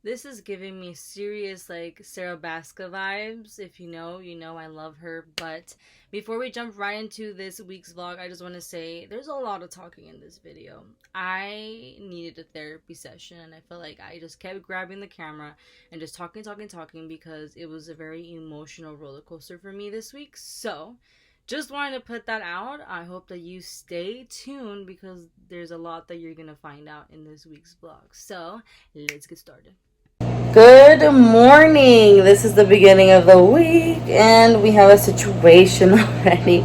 This is giving me serious like Sarah Baska vibes. If you know, you know I love her. But before we jump right into this week's vlog, I just want to say there's a lot of talking in this video. I needed a therapy session and I felt like I just kept grabbing the camera and just talking because it was a very emotional roller coaster for me this week. So just wanted to put that out. I hope that you stay tuned because there's a lot that you're gonna find out in this week's vlog. So let's get started. Good morning. This is the beginning of the week and we have a situation already.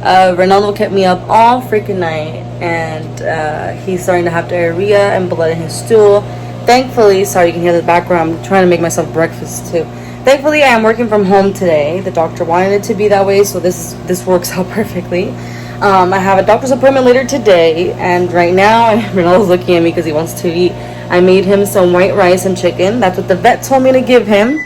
Ronaldo kept me up all freaking night and he's starting to have diarrhea and blood in his stool. Thankfully, sorry you can hear the background, I'm trying to make myself breakfast too. Thankfully, I am working from home today. The doctor wanted it to be that way, so this works out perfectly. I have a doctor's appointment later today, and right now, Ronaldo's looking at me because he wants to eat. I made him some white rice and chicken. That's what the vet told me to give him.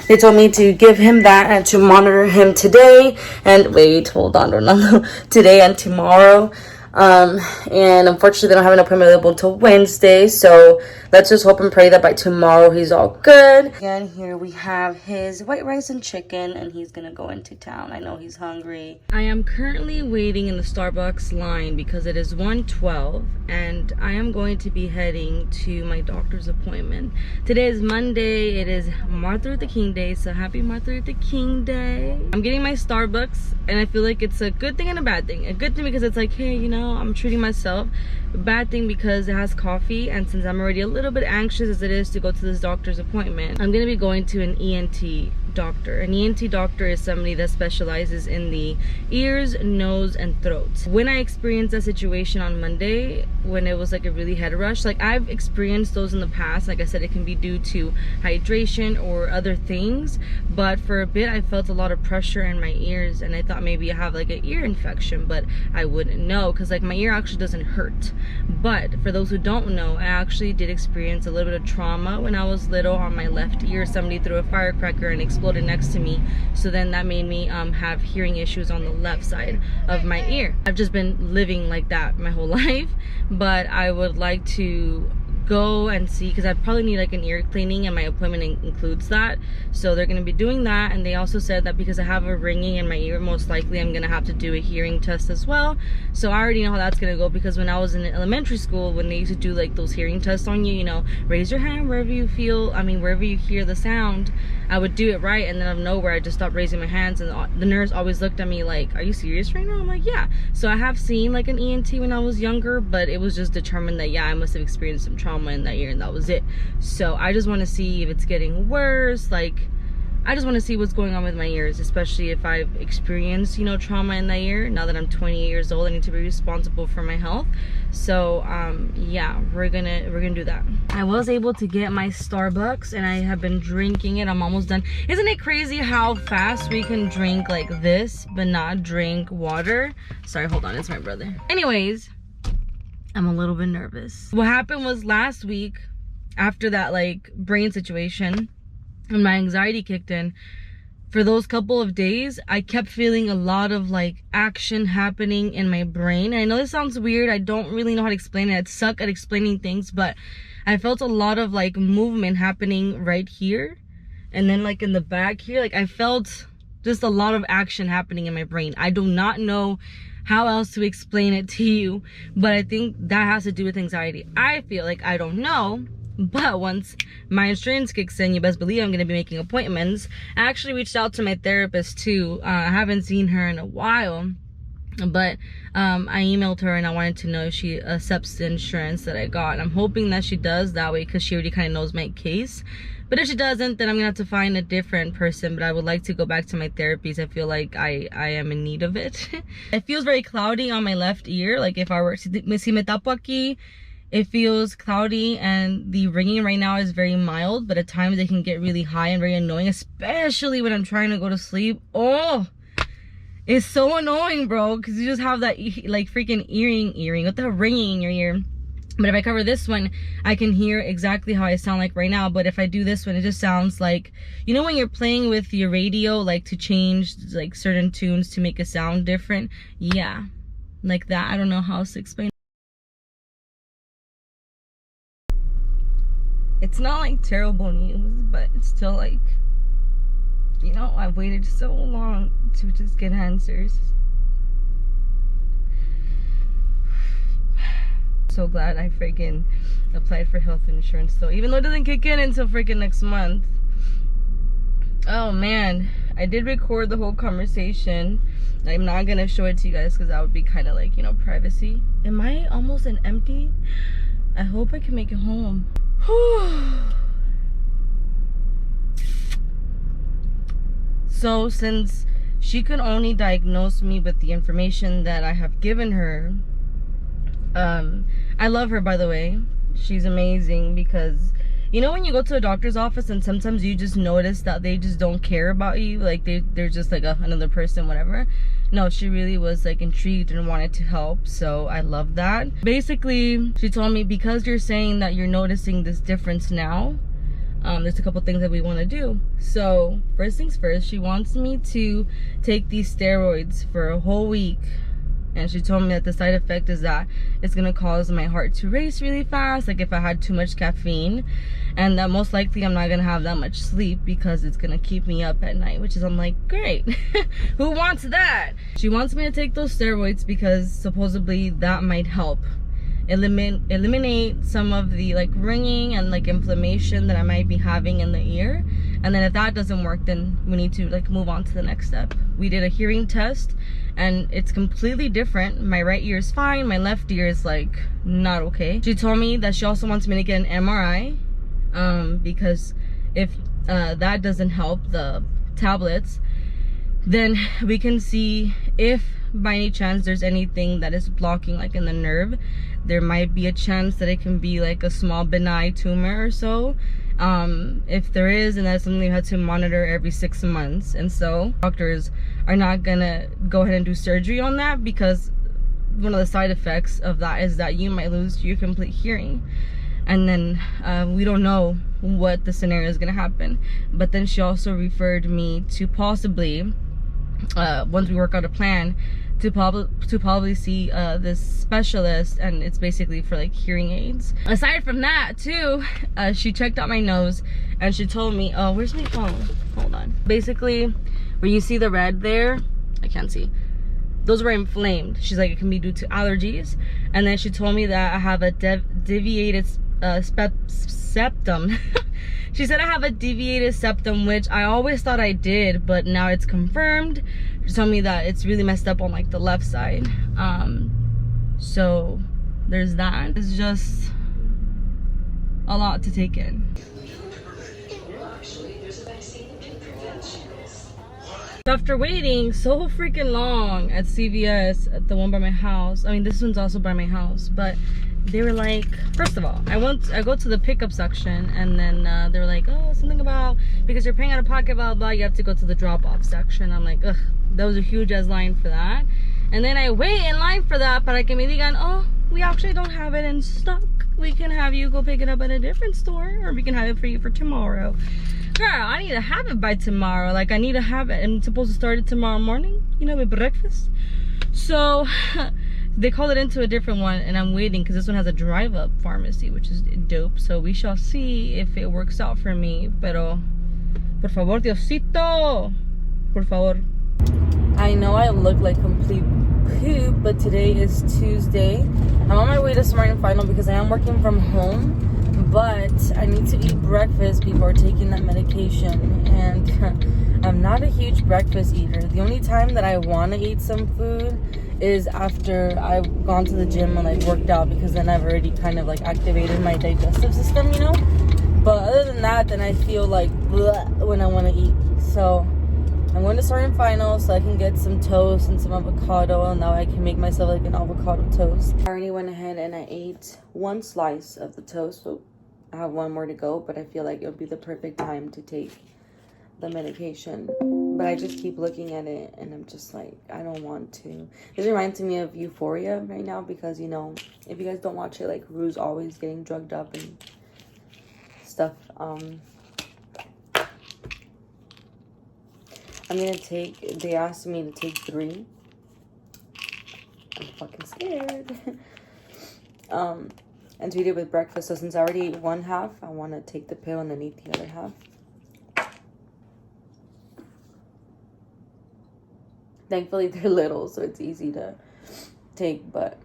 They told me to give him that and to monitor him today. And wait, hold on, Ronaldo. Today and tomorrow. And unfortunately, they don't have an appointment available until Wednesday. So let's just hope and pray that by tomorrow he's all good. Again, here we have his white rice and chicken, and he's gonna go into town. I know he's hungry. I am currently waiting in the Starbucks line because it is 1:12, and I am going to be heading to my doctor's appointment. Today is Monday. It is Martin Luther King Day, so happy Martin Luther King Day. I'm getting my Starbucks, and I feel like it's a good thing and a bad thing. A good thing because it's like, hey, you know, I'm treating myself. A bad thing because it has coffee, and since I'm already a little bit anxious as it is to go to this doctor's appointment, I'm gonna be going to an ENT doctor. An ENT doctor is somebody that specializes in the ears, nose, and throat. When I experienced that situation on Monday, when it was like a really head rush, like I've experienced those in the past. Like I said, it can be due to hydration or other things, but for a bit I felt a lot of pressure in my ears and I thought maybe I have like an ear infection, but I wouldn't know because like my ear actually doesn't hurt. But for those who don't know, I actually did experience a little bit of trauma when I was little on my left ear. Somebody threw a firecracker and exploded next to me, so then that made me have hearing issues on the left side of my ear. I've just been living like that my whole life, but I would like to go and see because I probably need like an ear cleaning and my appointment includes that, so they're going to be doing that. And they also said that because I have a ringing in my ear, most likely I'm going to have to do a hearing test as well. So I already know how that's going to go because when I was in elementary school, when they used to do like those hearing tests on you, you know, raise your hand wherever you feel, wherever you hear the sound, I would do it right, and then out of nowhere I just stopped raising my hands, and the nurse always looked at me like, are you serious right now? I'm like, yeah. So I have seen like an ENT when I was younger, but it was just determined that yeah, I must have experienced some trauma in that ear, and that was it. So I just want to see if it's getting worse. Like I just want to see what's going on with my ears, especially if I've experienced, you know, trauma in that ear. Now that I'm 28 years old, I need to be responsible for my health. So yeah, we're gonna do that. I was able to get my Starbucks and I have been drinking it. I'm almost done. Isn't it crazy how fast we can drink like this but not drink water? Sorry, hold on, it's my brother. Anyways, I'm a little bit nervous. What happened was last week, after that like brain situation, when my anxiety kicked in, for those couple of days, I kept feeling a lot of like action happening in my brain. And I know this sounds weird. I don't really know how to explain it. I suck at explaining things, but I felt a lot of like movement happening right here. And then like in the back here, like I felt just a lot of action happening in my brain. I do not know how else to explain it to you, but I think that has to do with anxiety. I feel like I don't know. But once my insurance kicks in, you best believe I'm going to be making appointments. I actually reached out to my therapist too. I haven't seen her in a while, but I emailed her and I wanted to know if she accepts the insurance that I got. I'm hoping that she does, that way, because she already kind of knows my case. But if she doesn't, then I'm gonna have to find a different person. But I would like to go back to my therapies. I feel like I am in need of it. It feels very cloudy on my left ear. Like if I were to si me tapo aquí, it feels cloudy, and the ringing right now is very mild, but at times it can get really high and very annoying, especially when I'm trying to go to sleep. Oh, it's so annoying, bro, because you just have that like freaking earring with the ringing in your ear. But if I cover this one, I can hear exactly how I sound like right now. But if I do this one, it just sounds like, you know, when you're playing with your radio, like to change like certain tunes to make a sound different. Yeah, like that. I don't know how else to explain. It's not like terrible news, but it's still like, you know, I've waited so long to just get answers. So glad I freaking applied for health insurance though, even though it doesn't kick in until freaking next month. Oh man, I did record the whole conversation. I'm not gonna show it to you guys because that would be kind of like, you know, privacy. Am I almost an empty? I hope I can make it home. So since she could only diagnose me with the information that I have given her, I love her, by the way. She's amazing because, you know, when you go to a doctor's office and sometimes you just notice that they just don't care about you, like they're just like another person, whatever. No, she really was like intrigued and wanted to help, so I love that. Basically, she told me, because you're saying that you're noticing this difference now, there's a couple things that we want to do. So first things first, she wants me to take these steroids for a whole week. And she told me that the side effect is that it's gonna cause my heart to race really fast, like if I had too much caffeine, and that most likely I'm not gonna have that much sleep because it's gonna keep me up at night, which is, I'm like, great. Who wants that? She wants me to take those steroids because supposedly that might help eliminate some of the like ringing and like inflammation that I might be having in the ear. And then if that doesn't work, then we need to like move on to the next step. We did a hearing test and it's completely different. My right ear is fine, my left ear is like not okay. She told me that she also wants me to get an MRI because if that doesn't help, the tablets, then we can see if by any chance there's anything that is blocking like in the nerve. There might be a chance that it can be like a small benign tumor or so. If there is, and that's something you have to monitor every 6 months. And so doctors are not gonna go ahead and do surgery on that because one of the side effects of that is that you might lose your complete hearing. And then we don't know what the scenario is gonna happen. But then she also referred me to possibly, once we work out a plan, to probably see this specialist, and it's basically for like hearing aids. Aside from that too, she checked out my nose and she told me, oh, where's my phone? Hold on. Basically, where you see the red there, I can't see, those were inflamed. She's like, it can be due to allergies. And then she told me that I have a deviated septum. She said I have a deviated septum, which I always thought I did, but now it's confirmed. She told me that it's really messed up on like the left side. So there's that. It's just a lot to take in. After waiting so freaking long at CVS, at the one by my house, I mean this one's also by my house, but they were like, first of all, I go to the pickup section, and then they were like, oh, something about because you're paying out of pocket, blah blah, you have to go to the drop-off section. I'm like, ugh, that was a huge ass line for that. And then I wait in line for that, para que me digan, oh, we actually don't have it in stock, we can have you go pick it up at a different store, or we can have it for you for tomorrow. Girl, I need to have it by tomorrow. Like, I need to have it. I'm supposed to start it tomorrow morning, you know, with breakfast. So they call it into a different one, and I'm waiting because this one has a drive-up pharmacy, which is dope. So we shall see if it works out for me. Pero, por favor, Diosito, por favor. I know I look like complete poop, but today is Tuesday. I'm on my way to Smart and Final because I am working from home, but I need to eat breakfast before taking that medication, and I'm not a huge breakfast eater. The only time that I want to eat some food is after I've gone to the gym and like worked out, because then I've already kind of like activated my digestive system, you know. But other than that, then I feel like bleh when I want to eat. So I'm going to Start and Final so I can get some toast and some avocado, and now I can make myself like an avocado toast. I already went ahead and I ate one slice of the toast, so I have one more to go, but I feel like it would be the perfect time to take the medication. But I just keep looking at it and I'm just like, I don't want to. This reminds me of Euphoria right now, because, you know, if you guys don't watch it, like, Rue's always getting drugged up and stuff. I'm gonna take, they asked me to take 3. I'm fucking scared. and to eat it with breakfast. So since I already ate one half, I want to take the pill and then eat the other half. Thankfully, they're little, so it's easy to take. But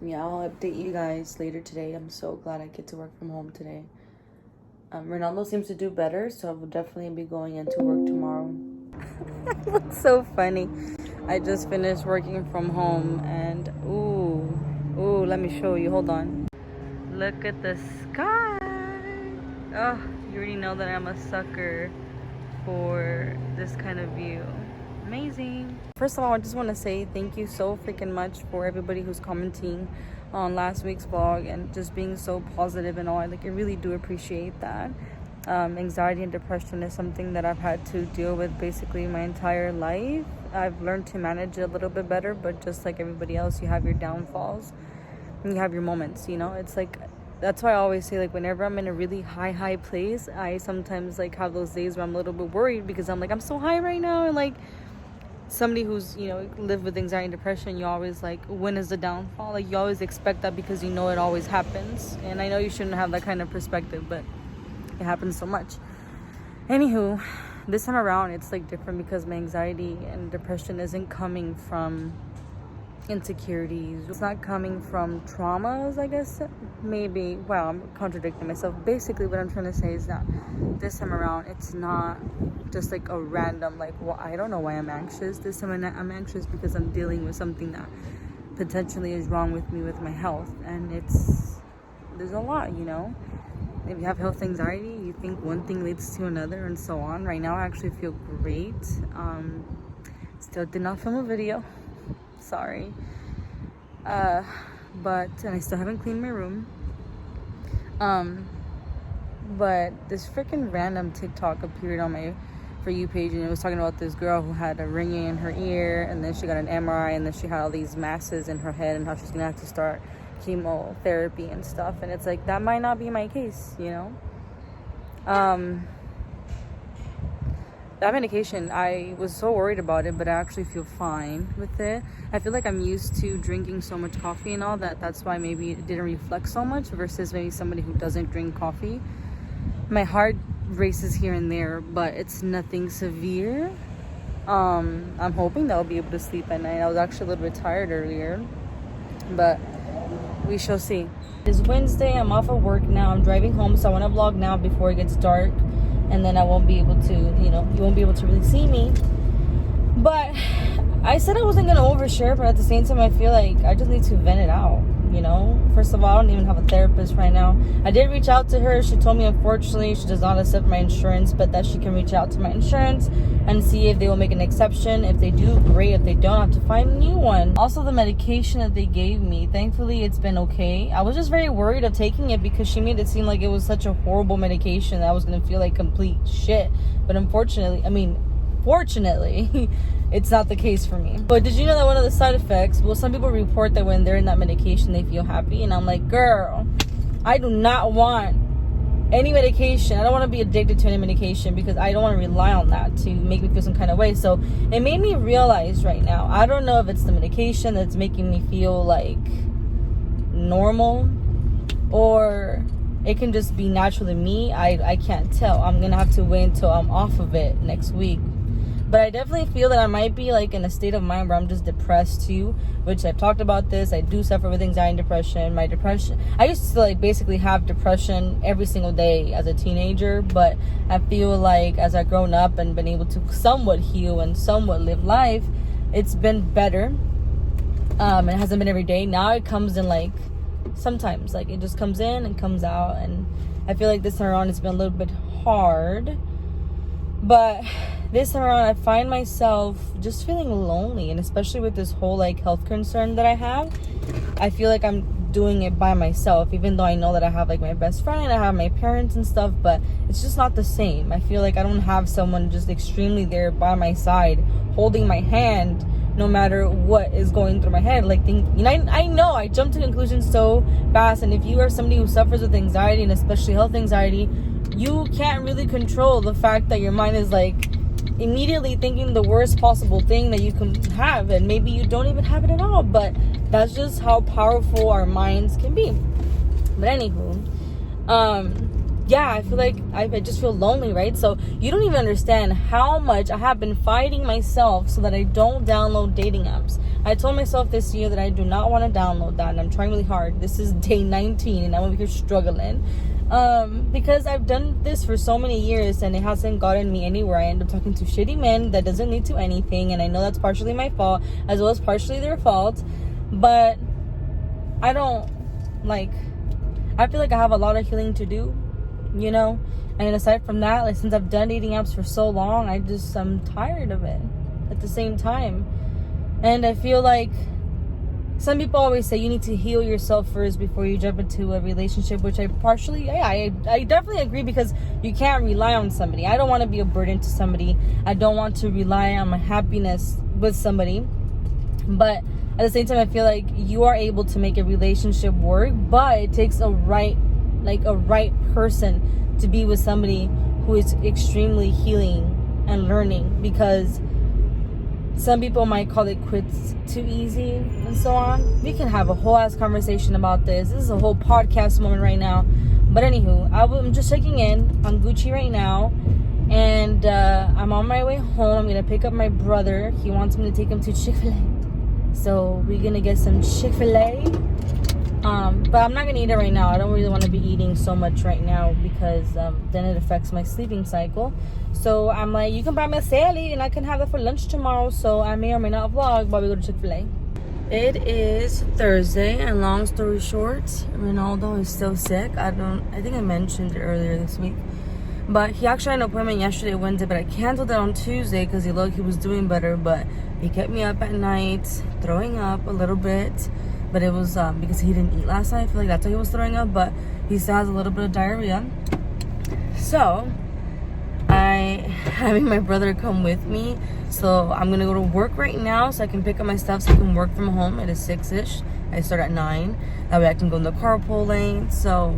yeah, I'll update you guys later today. I'm so glad I get to work from home today. Ronaldo seems to do better, so I will definitely be going into work tomorrow. What's so funny? I just finished working from home, and ooh, let me show you. Hold on. Look at the sky. Oh, you already know that I'm a sucker for this kind of view. Amazing. First of all, I just want to say thank you so freaking much for everybody who's commenting on last week's vlog and just being so positive and all. I really do appreciate that. Anxiety and depression is something that I've had to deal with basically my entire life. I've learned to manage it a little bit better, but just like everybody else, you have your downfalls and you have your moments, you know. It's like, that's why I always say, like, whenever I'm in a really high place, I sometimes like have those days where I'm a little bit worried because I'm like, I'm so high right now. And like, somebody who's, you know, lived with anxiety and depression, you always like, when is the downfall? Like, you always expect that because you know it always happens. And I know you shouldn't have that kind of perspective, but it happens so much. Anywho, this time around it's like different because my anxiety and depression isn't coming from insecurities. It's not coming from traumas, I guess. Maybe. Wow, I'm contradicting myself. Basically what I'm trying to say is that this time around it's not just like a random, like, well, I don't know why I'm anxious. This time I'm anxious because I'm dealing with something that potentially is wrong with me with my health, and there's a lot, you know. If you have health anxiety, you think one thing leads to another and so on. Right now I actually feel great. Still did not film a video, sorry. And I still haven't cleaned my room. But this freaking random TikTok appeared on my For You page, and it was talking about this girl who had a ringing in her ear, and then she got an MRI, and then she had all these masses in her head, and how she's gonna have to start chemotherapy and stuff. And it's like, that might not be my case, you know. That medication, I was so worried about it, but I actually feel fine with it. I feel like I'm used to drinking so much coffee and all that. That's why maybe it didn't reflect so much versus maybe somebody who doesn't drink coffee. My heart races here and there, but it's nothing severe. I'm hoping that I'll be able to sleep at night. I was actually a little bit tired earlier, but we shall see. It's Wednesday. I'm off of work now. I'm driving home, so I want to vlog now before it gets dark, and then I won't be able to, you know, you won't be able to really see me. But I said I wasn't going to overshare, but at the same time, I feel like I just need to vent it out, you know. First of all, I don't even have a therapist right now. I did reach out to her. She told me, unfortunately, she does not accept my insurance, but that she can reach out to my insurance and see if they will make an exception. If they do, great. If they don't, I have to find a new one. Also, the medication that they gave me, thankfully, it's been okay. I was just very worried of taking it because she made it seem like it was such a horrible medication that I was going to feel like complete shit. But fortunately, it's not the case for me. But did you know that one of the side effects, well, some people report that when they're in that medication, they feel happy. And I'm like, girl, I do not want any medication. I don't want to be addicted to any medication because I don't want to rely on that to make me feel some kind of way. So it made me realize right now, I don't know if it's the medication that's making me feel like normal, or it can just be naturally me. I can't tell. I'm going to have to wait until I'm off of it next week. But I definitely feel that I might be like in a state of mind where I'm just depressed too, which I've talked about this. I do suffer with anxiety and depression. My depression, I used to like basically have depression every single day as a teenager, but I feel like as I've grown up and been able to somewhat heal and somewhat live life, it's been better. It hasn't been every day. Now it comes in like sometimes, like it just comes in and comes out, and I feel like this time around it's been a little bit hard. But this time around I find myself just feeling lonely, and especially with this whole like health concern that I have, I feel like I'm doing it by myself, even though I know that I have like my best friend, I have my parents and stuff, but it's just not the same. I feel like I don't have someone just extremely there by my side holding my hand no matter what is going through my head. Like, I know I jump to conclusions so fast, and if you are somebody who suffers with anxiety and especially health anxiety, you can't really control the fact that your mind is like immediately thinking the worst possible thing that you can have, and maybe you don't even have it at all. But that's just how powerful our minds can be. But anywho, yeah, I feel like I just feel lonely, right? So you don't even understand how much I have been fighting myself so that I don't download dating apps. I told myself this year that I do not want to download that, and I'm trying really hard. This is day 19 and I'm over here struggling. Because I've done this for so many years and it hasn't gotten me anywhere. I end up talking to shitty men that doesn't lead to anything, and I know that's partially my fault as well as partially their fault. But I don't I feel like I have a lot of healing to do, you know? And aside from that, like, since I've done dating apps for so long, I'm tired of it at the same time. And I feel like some people always say you need to heal yourself first before you jump into a relationship, which I definitely agree, because you can't rely on somebody. I don't want to be a burden to somebody. I don't want to rely on my happiness with somebody. But at the same time, I feel like you are able to make a relationship work, but it takes a right person to be with somebody who is extremely healing and learning, because some people might call it quits too easy and so on. We can have a whole ass conversation about this. This is a whole podcast moment right now. But anywho, I'm just checking in. I'm Gucci right now, and I'm on my way home. I'm gonna pick up my brother. He wants me to take him to Chick-fil-A. So we're gonna get some Chick-fil-A. But I'm not gonna eat it right now. I don't really want to be eating so much right now, because then it affects my sleeping cycle. So I'm like, you can buy me a salad and I can have it for lunch tomorrow. So I may or may not vlog while we go to Chick-fil-A. It is Thursday, and long story short, Ronaldo is still sick. I think I mentioned it earlier this week. But he actually had an appointment yesterday, Wednesday, but I canceled it on Tuesday because he was doing better. But he kept me up at night, throwing up a little bit. But it was because he didn't eat last night. I feel like that's why he was throwing up. But he still has a little bit of diarrhea. So I'm having my brother come with me. So I'm going to go to work right now so I can pick up my stuff so I can work from home. It is 6-ish. I start at 9. That way I can go in the carpool lane. So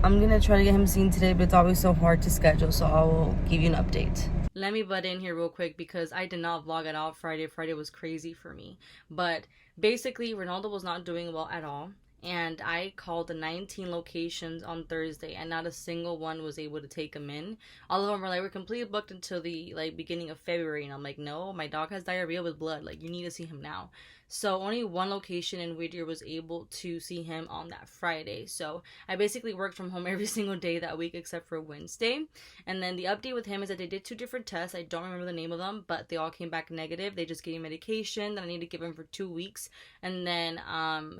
I'm going to try to get him seen today, but it's always so hard to schedule, so I will give you an update. Let me butt in here real quick because I did not vlog at all Friday. Friday was crazy for me. But basically, Ronaldo was not doing well at all. And I called the 19 locations on Thursday, and not a single one was able to take him in. All of them were like, we're completely booked until the beginning of February. And I'm like, no, my dog has diarrhea with blood. Like, you need to see him now. So only one location in Whittier was able to see him on that Friday. So I basically worked from home every single day that week except for Wednesday. And then the update with him is that they did 2 different tests. I don't remember the name of them, but they all came back negative. They just gave me medication that I need to give him for 2 weeks. And then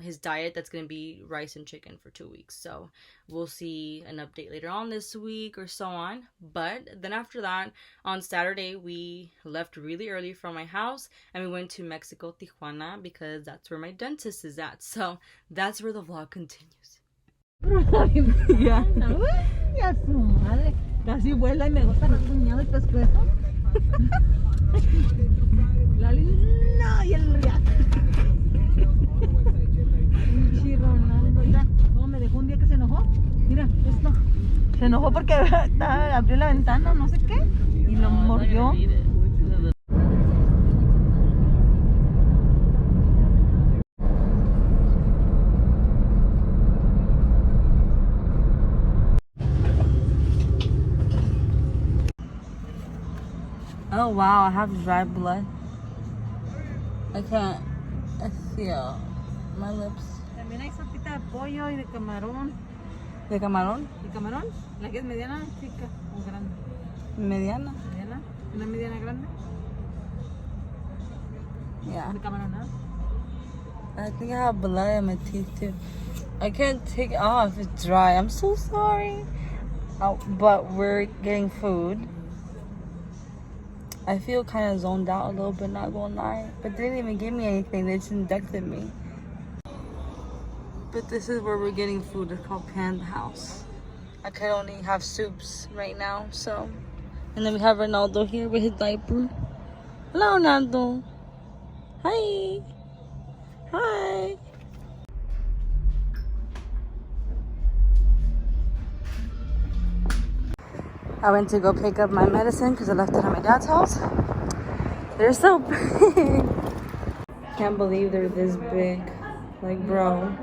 his diet, that's going to be rice and chicken for 2 weeks. So we'll see an update later on this week or so on. But then after that, on Saturday, we left really early from my house and we went to Mexico, Tijuana, because that's where my dentist is at. So that's where the vlog continues. Ya. Uy, a su madre. Casi vuela y me gusta rasguñado el pescuezo. La linda y el riaco. Pinche Ronaldo, mira, cómo me dejó un día que se enojó. Mira, esto. Se enojó porque abrió la ventana, no sé qué, y lo mordió. Oh wow, I have dry blood. I feel my lips. También hay sopita de pollo y de camarón. ¿De camarón? ¿De camarón? ¿La que es mediana, chica o grande? Mediana. ¿Mediana? ¿Una mediana grande? Yeah. ¿De camarón, no? I think I have blood in my teeth too. I can't take it off. It's dry. I'm so sorry. Oh, but we're getting food. I feel kind of zoned out a little bit, not gonna lie. But they didn't even give me anything. They just inducted me. But this is where we're getting food. It's called Panda House. I could only have soups right now, so. And then we have Ronaldo here with his diaper. Hello, Ronaldo. Hi. Hi. I went to go pick up my medicine because I left it at my dad's house. They're so big. Can't believe they're this big. Like, bro.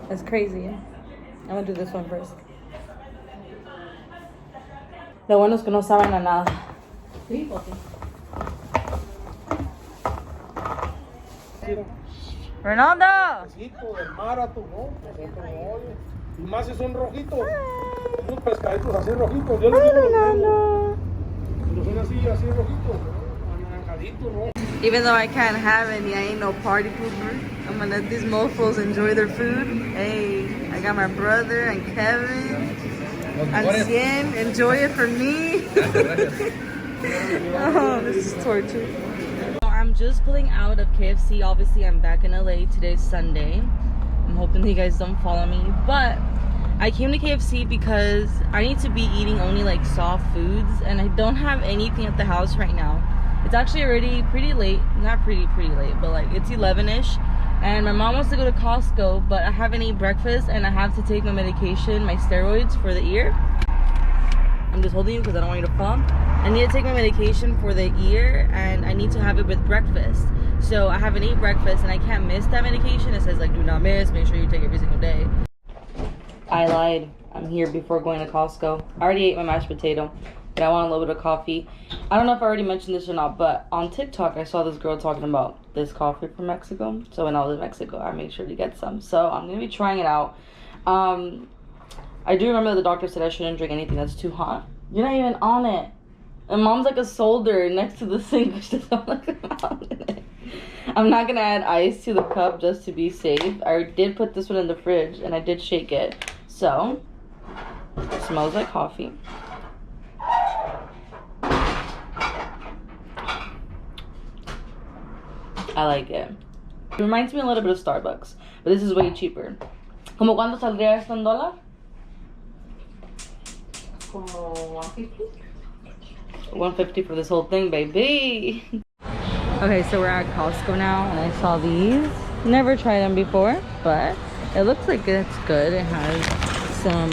That's crazy. I'm gonna do this one first. Lo bueno es que no saben a nada. Sí, porque. Ronaldo! Del mar a tu no, y más si son rojitos, unos pescaditos así rojitos, yo les digo pero son así rojitos, anaranjaditos, ¿no? Even though I can't have any, I ain't no party pooper. I'm gonna let these mofos enjoy their food. Hey, I got my brother and Kevin. I'm 100. Enjoy it for me. Oh, this is torture. I'm just pulling out of KFC. Obviously, I'm back in LA. Today's Sunday. I'm hoping you guys don't follow me. But I came to KFC because I need to be eating only like soft foods. And I don't have anything at the house right now. It's actually already pretty late. Not pretty late, but like it's 11-ish. And my mom wants to go to Costco, but I haven't eaten breakfast and I have to take my medication, my steroids for the ear. I'm just holding you because I don't want you to fall. I need to take my medication for the ear and I need to have it with breakfast. So I haven't eaten breakfast and I can't miss that medication. It says like do not miss, make sure you take it every single day. I lied. I'm here before going to Costco. I already ate my mashed potato, but I want a little bit of coffee. I don't know if I already mentioned this or not, but on TikTok I saw this girl talking about this coffee from Mexico. So when I was in Mexico, I made sure to get some. So I'm gonna be trying it out. I do remember the doctor said I shouldn't drink anything that's too hot. You're not even on it. And mom's like a soldier next to the sink. I'm not gonna add ice to the cup just to be safe. I did put this one in the fridge and I did shake it. So, it smells like coffee. I like it. It reminds me a little bit of Starbucks, but this is way cheaper. ¿Cómo cuánto saldría esto en dólar? Como 150? 150 for this whole thing, baby. Okay, so we're at Costco now, and I saw these. Never tried them before, but it looks like it's good. It has some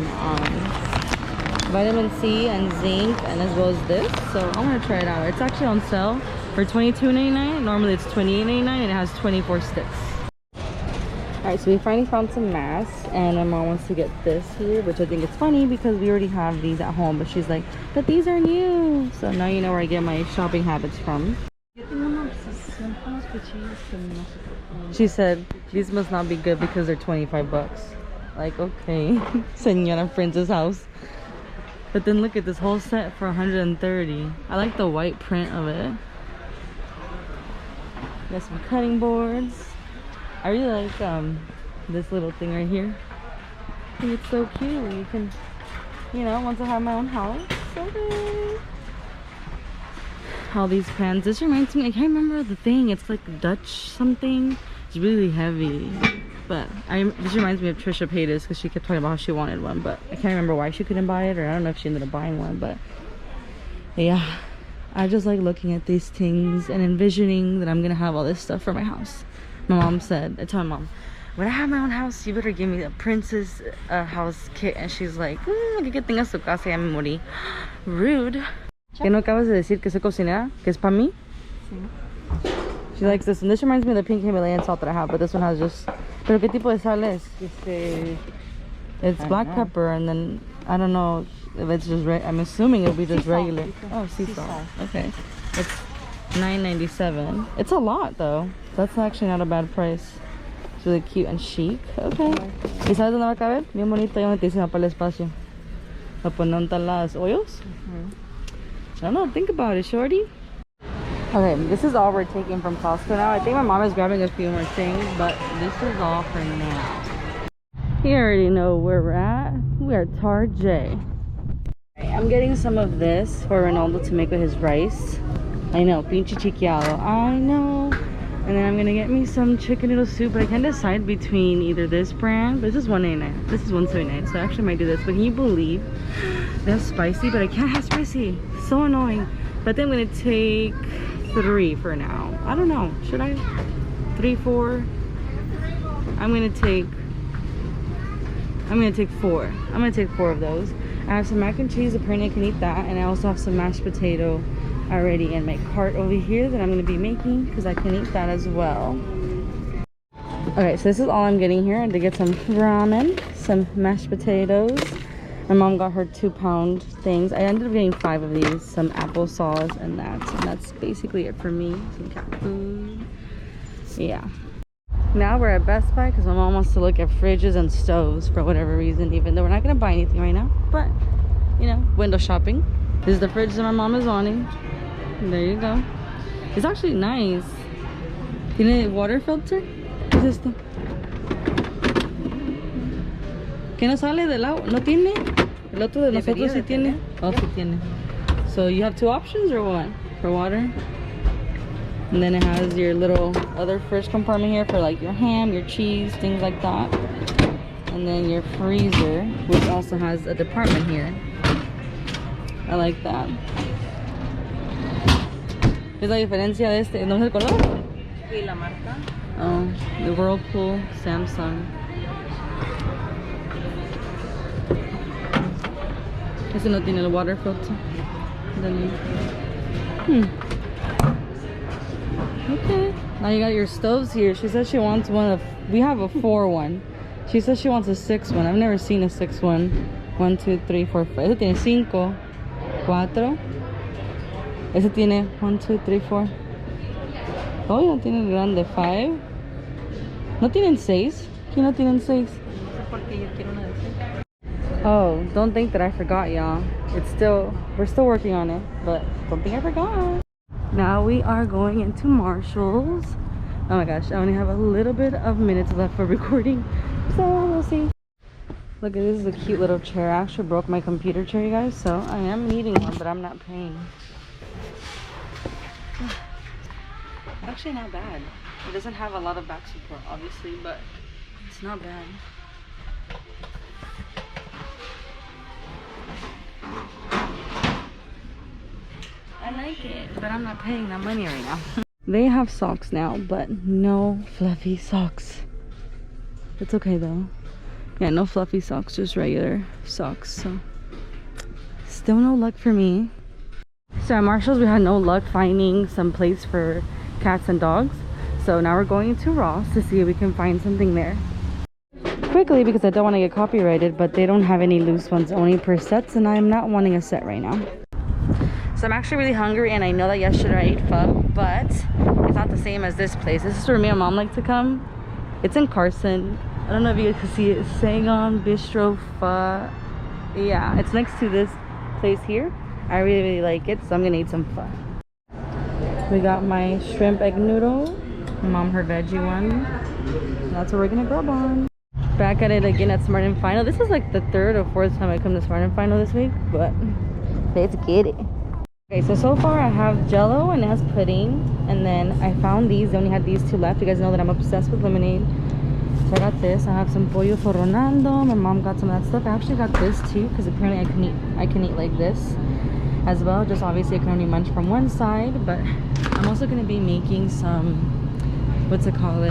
vitamin C and zinc, and as well as this. So I'm gonna try it out. It's actually on sale for $22.99. Normally it's $28.99, and it has 24 sticks. Alright, so we finally found some masks, and my mom wants to get this here, which I think is funny because we already have these at home, but she's like, but these are new. So now you know where I get my shopping habits from. She said, these must not be good because they're 25 bucks. Like, okay, Señora Princess house. But then look at this whole set for 130. I like the white print of it. Got some cutting boards. I really like this little thing right here. I think it's so cute. You can, you know, once I have my own house. Okay. All these pans. This reminds me, I can't remember the thing. It's like Dutch something. It's really heavy. But this reminds me of Trisha Paytas because she kept talking about how she wanted one. But I can't remember why she couldn't buy it, or I don't know if she ended up buying one. But yeah, I just like looking at these things and envisioning that I'm going to have all this stuff for my house. My mom said, I told my mom, when I have my own house, you better give me a princess house kit. And she's like, que tengas tu casa, ya me morí. Rude. ¿Qué no acabas de decir que soy cocinera? ¿Que es para mí? Sí. She likes this one. This reminds me of the pink Himalayan salt that I have, but this one has just... ¿Pero qué tipo de sal es? It's black pepper, and then, I don't know if it's just... I'm assuming it'll be just regular. Oh, sea salt. Okay. It's $9.97. It's a lot, though. That's actually not a bad price. It's really cute and chic. Okay. ¿Y sabes dónde va a caber? Bien bonito y bonitísima para el espacio. ¿Lo ponen las hoyos? I don't know. Think about it, shorty. Okay, this is all we're taking from Costco now. I think my mom is grabbing a few more things, but this is all for now. You already know where we're at. We are Tarjay. I'm getting some of this for Ronaldo to make with his rice. I know, pinche chiquiado. I know. And then I'm gonna get me some chicken noodle soup, but I can't decide between either this brand. This is $1.89. This is $1.79. So I actually might do this. But can you believe that's spicy? But I can't have spicy. So annoying. But then I'm gonna take 3 for now. I don't know. Should I? 3, 4? I'm gonna take 4. I'm gonna take 4 of those. I have some mac and cheese. Apparently I can eat that. And I also have some mashed potato already in my cart over here that I'm going to be making because I can eat that as well. Okay, so this is all I'm getting here. I did get some ramen, some mashed potatoes. My mom got her 2-pound things. I ended up getting 5 of these, some applesauce and that's basically it for me. Some cat food. Yeah. Now we're at Best Buy because my mom wants to look at fridges and stoves for whatever reason, even though we're not going to buy anything right now. But, you know, window shopping. This is the fridge that my mom is wanting. There you go. It's actually nice. Tiene water filter. ¿Qué es esto? ¿Qué no sale del agua? ¿No tiene? El otro de nosotros sí tiene. Oh, sí tiene. So you have 2 options or what? For water? And then it has your little other fridge compartment here for like your ham, your cheese, things like that. And then your freezer, which also has a department here. I like that. ¿Es la diferencia de este? ¿No es el color? ¿Y la marca? Oh, the Whirlpool Samsung. Ese no tiene el water filter. Okay. Now you got your stoves here. She says she wants one of. We have a 4 one. She says she wants a 6 one. I've never seen a 6 one. 1, 2, 3, 4, 5. Ese tiene 5, 4. Ese tiene 1, 2, 3, 4. Oh, no tiene el grande 5. No tienen 6. ¿Quién no tienen 6? Oh, don't think that I forgot, y'all. We're still working on it, but don't think I forgot. Now we are going into Marshall's. Oh my gosh, I only have a little bit of minutes left for recording, so we'll see. Look at this, is a cute little chair. I actually broke my computer chair, you guys, so I am needing one, but I'm not paying. Actually not bad. It doesn't have a lot of back support, obviously, but it's not bad. I like it, but I'm not paying that money right now. They have socks now, but no fluffy socks. It's okay though. Yeah, no fluffy socks, just regular socks. So still no luck for me. So at Marshall's we had no luck finding some place for cats and dogs. So now we're going to Ross to see if we can find something there. Quickly, because I don't want to get copyrighted, but they don't have any loose ones, only per sets, and I'm not wanting a set right now. So I'm actually really hungry, and I know that yesterday I ate pho, but it's not the same as this place. This is where me and mom like to come. It's in Carson. I don't know if you guys can see it. Saigon Bistro Pho. Yeah, it's next to this place here. I really, really like it, so I'm gonna eat some pho. We got my shrimp egg noodle. Mom her veggie one. That's what we're gonna grub on. Back at it again at Smart and Final. This is like the 3rd or 4th time I come to Smart and Final this week, but let's get it. Okay, so far I have Jello and it has pudding, and then I found these. They only had these 2 left. You guys know that I'm obsessed with lemonade, so I got this. I have some pollo for Ronaldo. My mom got some of that stuff. I actually got this too because apparently I can eat like this as well. Just obviously I can only munch from one side, but I'm also going to be making some, what's it called,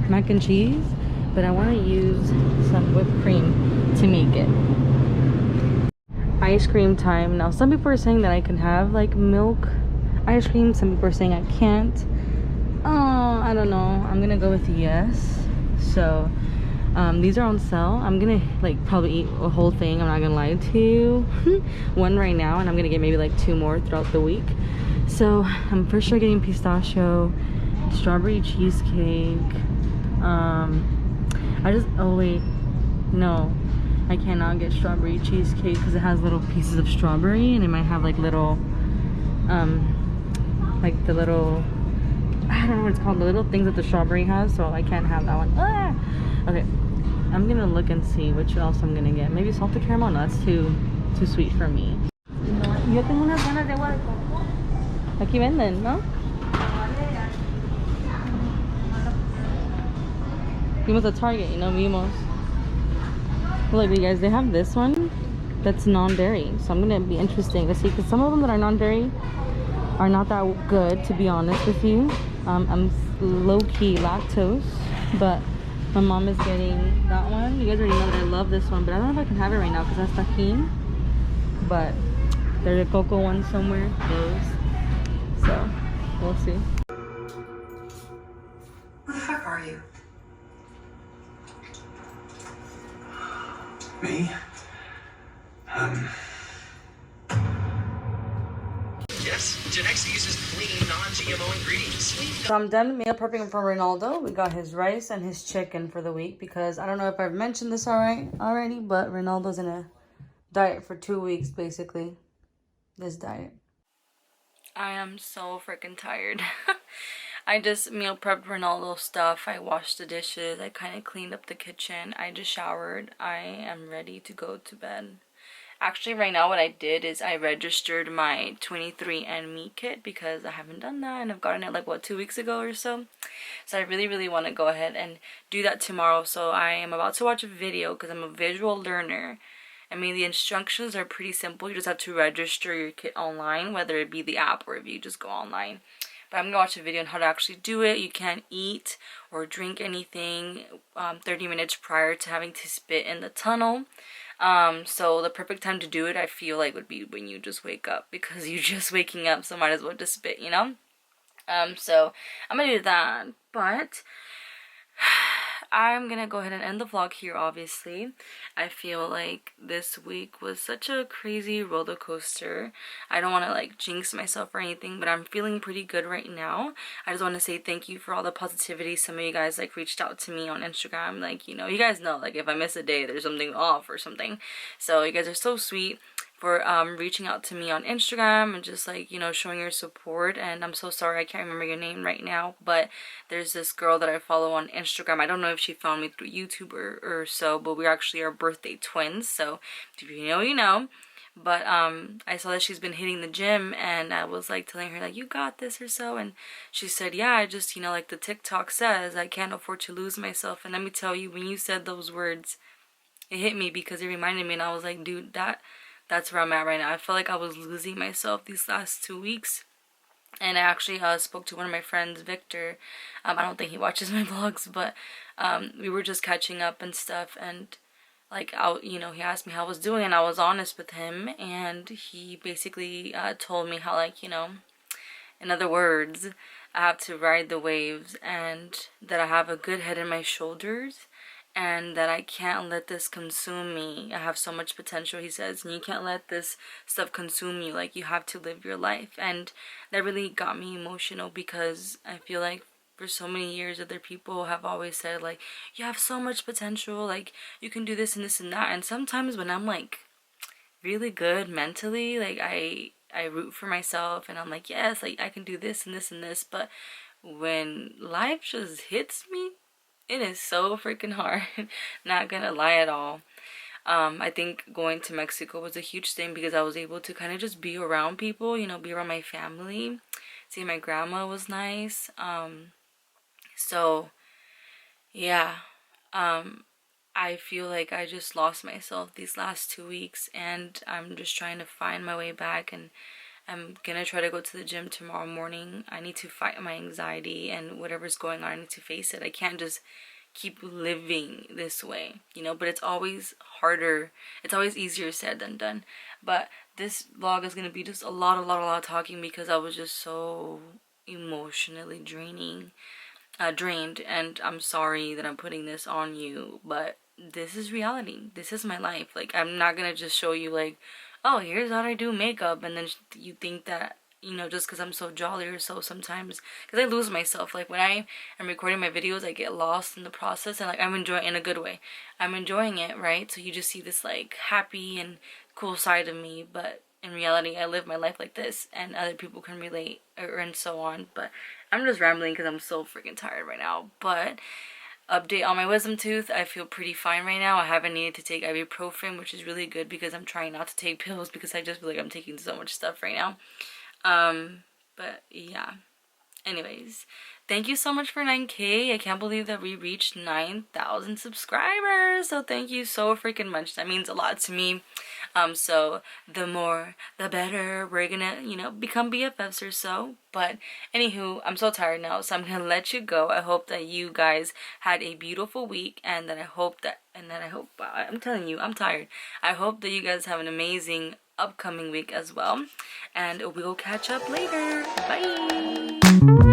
mac and cheese, but I want to use some whipped cream to make it. Ice cream time. Now some people are saying that I can have like milk ice cream, some people are saying I can't. I don't know, I'm gonna go with yes. So these are on sale. I'm gonna like probably eat a whole thing, I'm not gonna lie to you. One right now, and I'm gonna get maybe like 2 more throughout the week. So I'm for sure getting pistachio, strawberry cheesecake. Oh wait, no, I cannot get strawberry cheesecake because it has little pieces of strawberry, and it might have like little like the little, I don't know what it's called, the little things that the strawberry has, so I can't have that one. Okay, I'm gonna look and see which else I'm gonna get. Maybe salted caramel. No, that's too sweet for me. Yo tengo unas ganas de agua de coco. Aquí venden, ¿no? Vimos at Target, you know, vimos. Look, you guys, they have this one that's non-dairy, so I'm gonna be interesting to see, because some of them that are non-dairy are not that good, to be honest with you. I'm low-key lactose, but my mom is getting that one. You guys already know that I love this one, but I don't know if I can have it right now because that's tahini. but there's a cocoa one somewhere close. So we'll see. Who the fuck are you? Me? Yes, Genex uses clean, non-GMO ingredients. So I'm done meal prepping for Ronaldo. We got his rice and his chicken for the week because I don't know if I've mentioned this already, but Ronaldo's in a diet for 2 weeks, basically. This diet. I am so freaking tired. I just meal prepped Ronaldo stuff. I washed the dishes. I kind of cleaned up the kitchen. I just showered. I am ready to go to bed. Actually, right now what I did is I registered my 23andMe kit because I haven't done that and I've gotten it like, what, 2 weeks ago or so. So I really want to go ahead and do that tomorrow. So I am about to watch a video because I'm a visual learner. I mean, the instructions are pretty simple. You just have to register your kit online, whether it be the app or if you just go online. But I'm going to watch a video on how to actually do it. You can't eat or drink anything 30 minutes prior to having to spit in the tunnel. So the perfect time to do it, I feel like, would be when you just wake up, because you're just waking up, so might as well just spit, you know? So I'm gonna do that, but I'm gonna go ahead and end the vlog here, obviously. I feel like this week was such a crazy roller coaster. I don't want to like jinx myself or anything, but I'm feeling pretty good right now. I just want to say thank you for all the positivity. Some of you guys like reached out to me on Instagram, like, you know, you guys know, like, if I miss a day, there's something off or something. So you guys are so sweet for reaching out to me on Instagram and just like, you know, showing your support. And I'm so sorry I can't remember your name right now, but there's this girl that I follow on Instagram. I don't know if she found me through YouTube or so, but we actually are birthday twins, so if you know, you know. But I saw that she's been hitting the gym, and I was like telling her like, you got this or so, and she said, yeah, I just, you know, like the TikTok says, I can't afford to lose myself. And let me tell you, when you said those words, it hit me, because it reminded me, and I was like, dude, that's where I'm at right now. I felt like I was losing myself these last 2 weeks. And I actually spoke to one of my friends, Victor. I don't think he watches my vlogs, but we were just catching up and stuff. And like, you know, he asked me how I was doing, and I was honest with him. And he basically told me how, like, you know, in other words, I have to ride the waves, and that I have a good head in my shoulders, and that I can't let this consume me. I have so much potential, he says, and you can't let this stuff consume you. Like, you have to live your life. And that really got me emotional, because I feel like for so many years other people have always said, like, you have so much potential, like, you can do this and this and that. And sometimes when I'm like really good mentally, like, I root for myself, and I'm like, yes, like, I can do this and this and this. But when life just hits me, it is so freaking hard. Not gonna lie at all. I think going to Mexico was a huge thing, because I was able to kind of just be around people, you know, be around my family. See, my grandma was nice. So yeah, I feel like I just lost myself these last 2 weeks, and I'm just trying to find my way back. And I'm gonna try to go to the gym tomorrow morning. I need to fight my anxiety, and whatever's going on, I need to face it. I can't just keep living this way, you know. But it's always harder. It's always easier said than done. But this vlog is gonna be just a lot of talking, because I was just so emotionally drained. And I'm sorry that I'm putting this on you, but this is reality. This is my life. Like, I'm not gonna just show you like, oh, here's how I do makeup, and then you think that, you know, just because I'm so jolly or so sometimes, because I lose myself. Like, when I am recording my videos, I get lost in the process, and like, I'm enjoying it in a good way. I'm enjoying it, right? So you just see this like happy and cool side of me, but in reality, I live my life like this, and other people can relate, and so on. But I'm just rambling because I'm so freaking tired right now. But update on my wisdom tooth, I feel pretty fine right now. I haven't needed to take ibuprofen, which is really good, because I'm trying not to take pills, because I just feel like I'm taking so much stuff right now. But yeah, anyways, thank you so much for 9K. I can't believe that we reached 9,000 subscribers. So thank you so freaking much. That means a lot to me. So the more the better. We're gonna, you know, become BFFs or so. But anywho, I'm so tired now, so I'm gonna let you go. I hope that you guys had a beautiful week, and I'm telling you, I'm tired. I hope that you guys have an amazing upcoming week as well. And we'll catch up later. Bye!